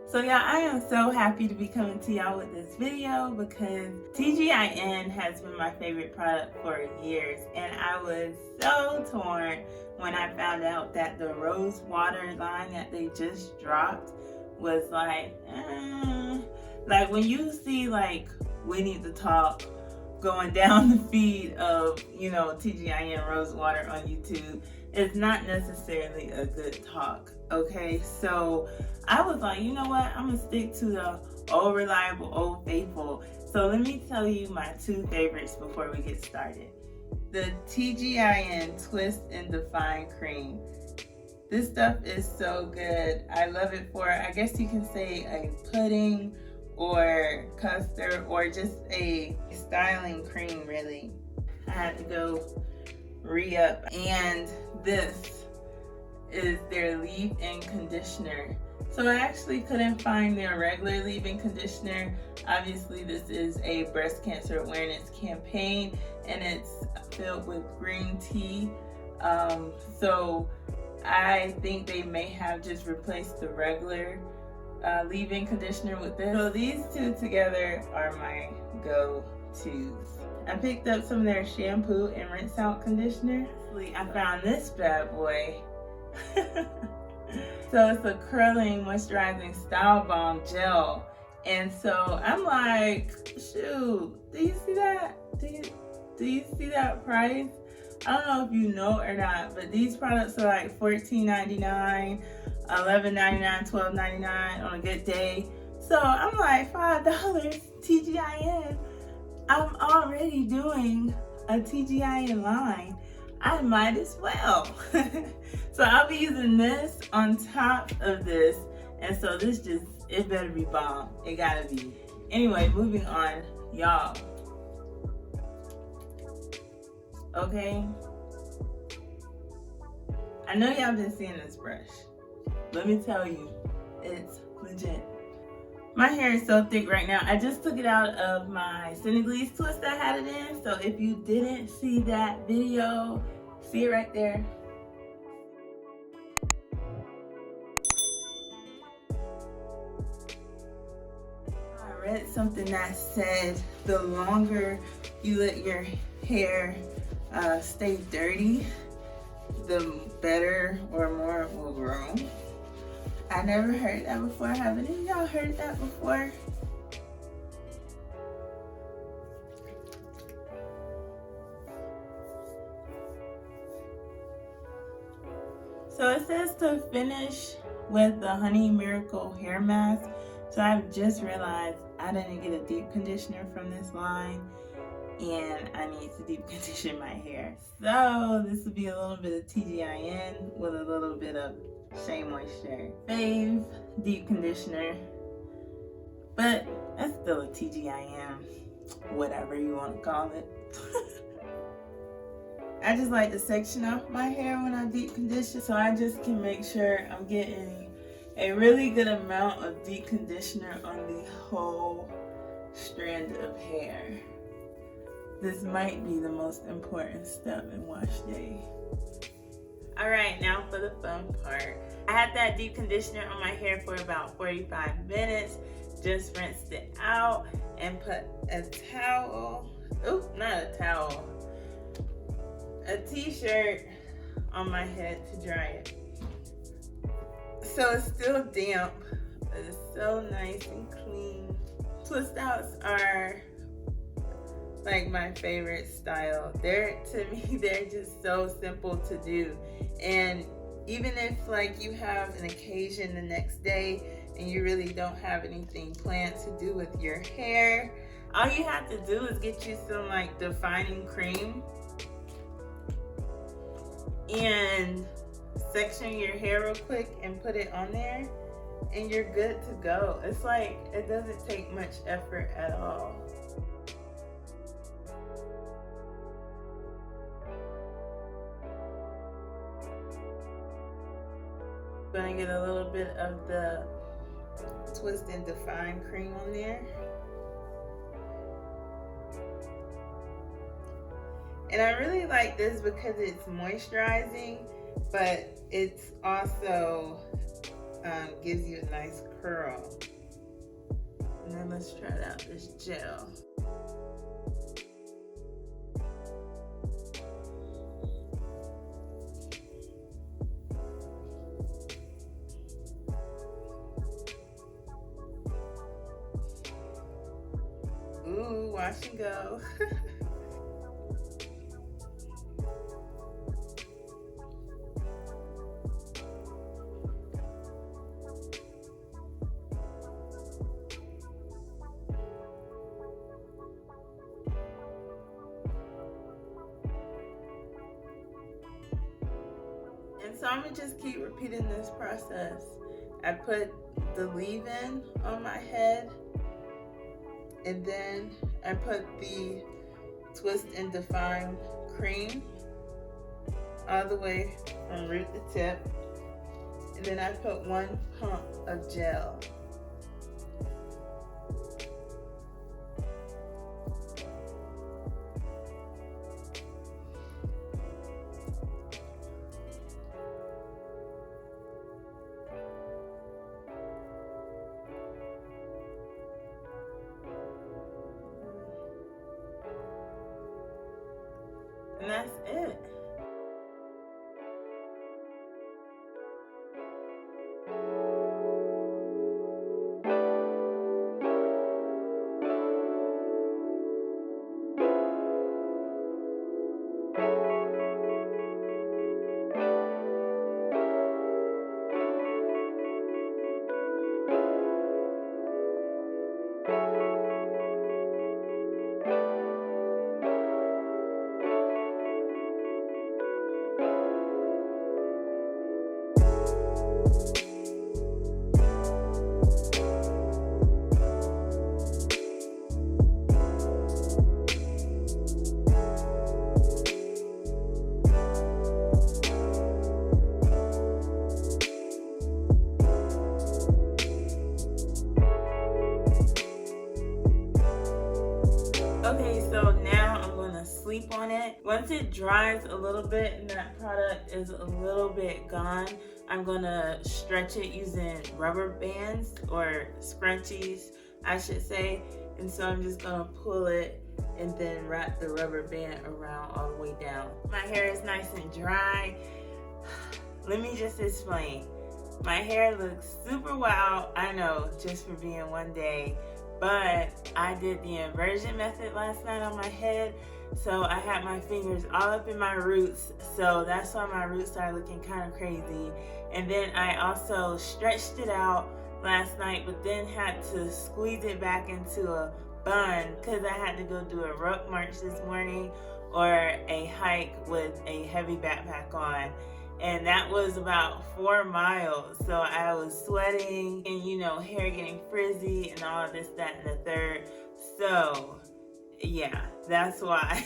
So yeah, I am so happy to be coming to y'all with this video because TGIN has been my favorite product for years, and I was so torn when I found out that the Rose Water line that they just dropped was like when you see like We Need to Talk going down the feed of, TGIN Rose Water on YouTube, it's not necessarily a good talk, okay? So I was like, you know what? I'm gonna stick to the old reliable, old faithful. So let me tell you my two favorites before we get started. The TGIN Twist and Define Cream. This stuff is so good. I love it for, I guess you can say, a pudding or custard or just a styling cream, really. I had to go re-up. And this is their leave-in conditioner. So I actually couldn't find their regular leave-in conditioner. Obviously this is a breast cancer awareness campaign and it's filled with green tea. So I think they may have just replaced the regular leave-in conditioner with this. So these two together are my go-tos. I picked up some of their shampoo and rinse out conditioner. I found this bad boy. So it's a curling moisturizing style balm gel. And so I'm like, shoot, do you see that? Do you see that price? I don't know if you know or not, but these products are like $14.99, $11.99, $12.99 on a good day. So I'm like, $5 TGIN. I'm already doing a TGIN line. I might as well. So I'll be using this on top of this. And so this it better be bomb. It gotta be. Anyway, moving on, y'all. Okay. I know y'all been seeing this brush. Let me tell you, it's legit. My hair is so thick right now. I just took it out of my Senegalese twist I had it in. So if you didn't see that video, see it right there. I read something that said the longer you let your hair stay dirty, the better or more it will grow. I never heard that before. Have any of y'all heard that before? So it says to finish with the Honey Miracle Hair Mask. So I've just realized I didn't get a deep conditioner from this line and I need to deep condition my hair. So this will be a little bit of TGIN with a little bit of Shea Moisture FAV deep conditioner, but that's still a TGIN, whatever you want to call it. I just like to section off my hair when I deep condition, so I just can make sure I'm getting a really good amount of deep conditioner on the whole strand of hair. This might be the most important step in wash day. All right, now for the fun part. I had that deep conditioner on my hair for about 45 minutes. Just rinsed it out and put a towel, a t-shirt on my head to dry it. So it's still damp, but it's so nice and clean. Twist outs are like my favorite style. To me, they're just so simple to do. And even if like you have an occasion the next day and you really don't have anything planned to do with your hair, all you have to do is get you some like defining cream and section your hair real quick and put it on there and you're good to go. It's like, it doesn't take much effort at all. Gonna get a little bit of the Twist and Define cream on there. And I really like this because it's moisturizing, but it's also gives you a nice curl. And then let's try out this gel. Ooh, wash and go. And so I'm gonna just keep repeating this process. I put the leave-in on my head, and then I put the Twist and Define cream all the way from root to tip, and then I put 1 pump of gel. And that's it. Okay, so now I'm going to sleep on it. Once it dries a little bit and that product is a little bit gone, I'm going to stretch it using rubber bands or scrunchies, I should say. And so I'm just going to pull it and then wrap the rubber band around all the way down. My hair is nice and dry. Let me just explain. My hair looks super wild, I know, just for being one day. But I did the inversion method last night on my head, so I had my fingers all up in my roots, so that's why my roots are looking kind of crazy. And then I also stretched it out last night, but then had to squeeze it back into a bun because I had to go do a rope march this morning or a hike with a heavy backpack on. And that was about 4 miles. So I was sweating and, you know, hair getting frizzy and all this, that, and the third. So yeah, that's why.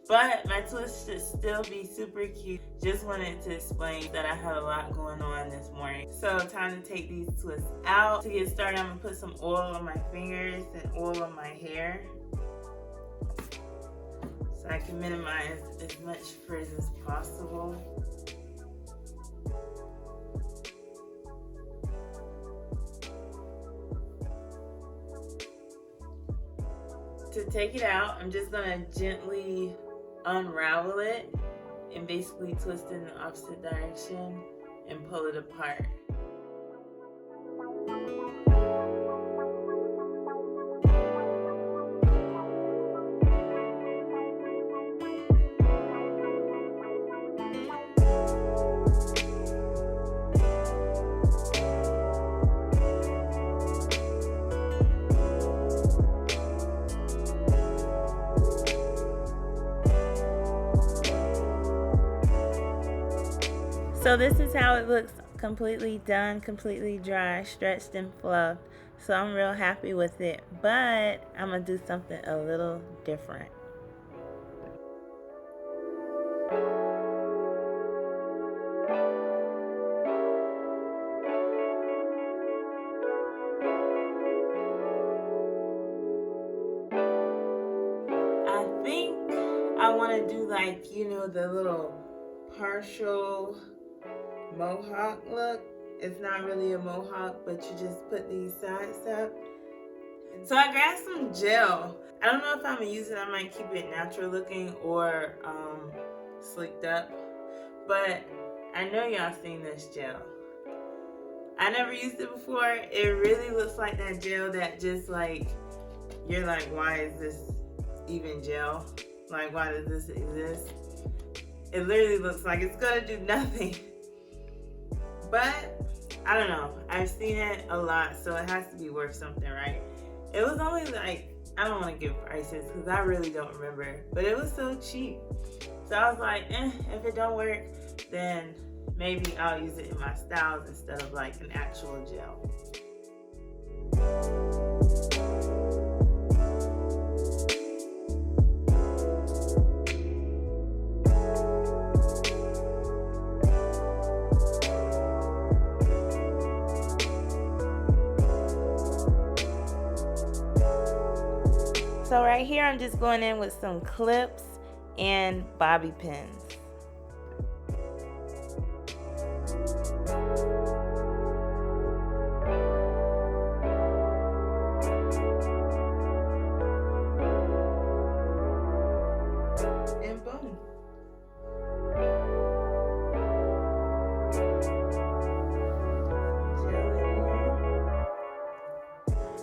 But my twist should still be super cute. Just wanted to explain that I had a lot going on this morning. So time to take these twists out. To get started, I'm gonna put some oil on my fingers and oil on my hair, so I can minimize as much frizz as possible. To take it out, I'm just gonna gently unravel it and basically twist in the opposite direction and pull it apart. So this is how it looks, completely done, completely dry, stretched and fluffed. So I'm real happy with it, but I'm gonna do something a little different. I think I wanna do, like, you know, the little partial mohawk look It's not really a mohawk, but you just put these sides up. So I grabbed some gel. I don't know if I'm gonna use it. I might keep it natural looking or slicked up. But I know y'all seen this gel. I never used it before. It really looks like that gel that just like, you're like, why is this even gel? Like, why does this exist? It literally looks like it's gonna do nothing. But I don't know. I've seen it a lot, so it has to be worth something, right? It was only like, I don't want to give prices because I really don't remember, but it was so cheap. So I was like, if it don't work, then maybe I'll use it in my styles instead of like an actual gel. So right here, I'm just going in with some clips and bobby pins. And boom.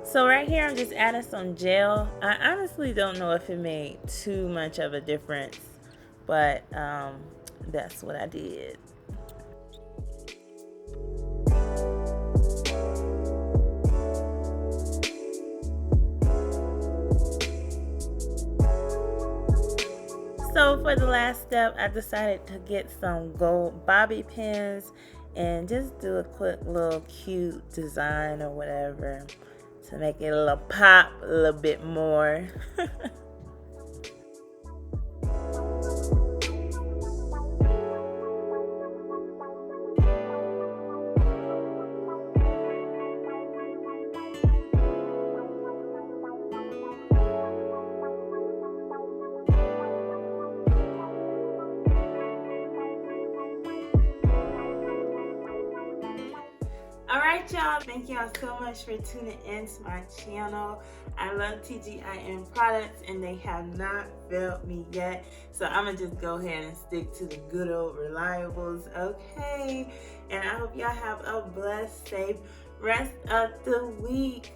So right here, I'm just adding some gel. I honestly don't know if it made too much of a difference, but that's what I did. So for the last step, I decided to get some gold bobby pins and just do a quick little cute design or whatever to make it a little pop a little bit more. Alright y'all, thank y'all so much for tuning in to my channel. I love TGIN products and they have not failed me yet. So I'm going to just go ahead and stick to the good old reliables, okay? And I hope y'all have a blessed, safe rest of the week.